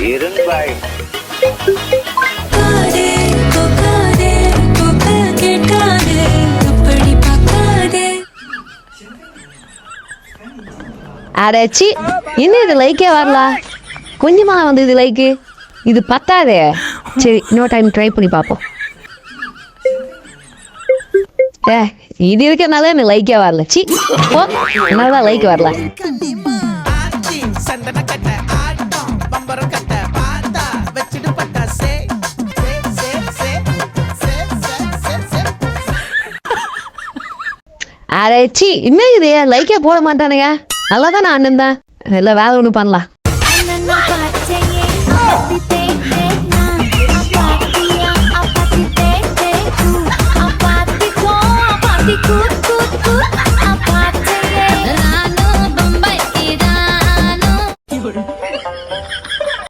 இருங்காய். அடைச்சி இன்னும் இது லைக்கே வரல. கொஞ்சமா வந்து இது லைக்கு இது பத்தாதே. சரி இன்னொரு டைம் ட்ரை பண்ணி பார்ப்போம். இது இருக்கிறனால எனக்கு லைக்கே வரல. சி ஓ அதனாலதான் லைக் வரல. அடைச்சி இன்னும் இது லைக்கே போட மாட்டானுங்க. நல்லா தான் நான் அண்ணன் தான். இல்லை வேலை ஒன்று பண்ணலாம்.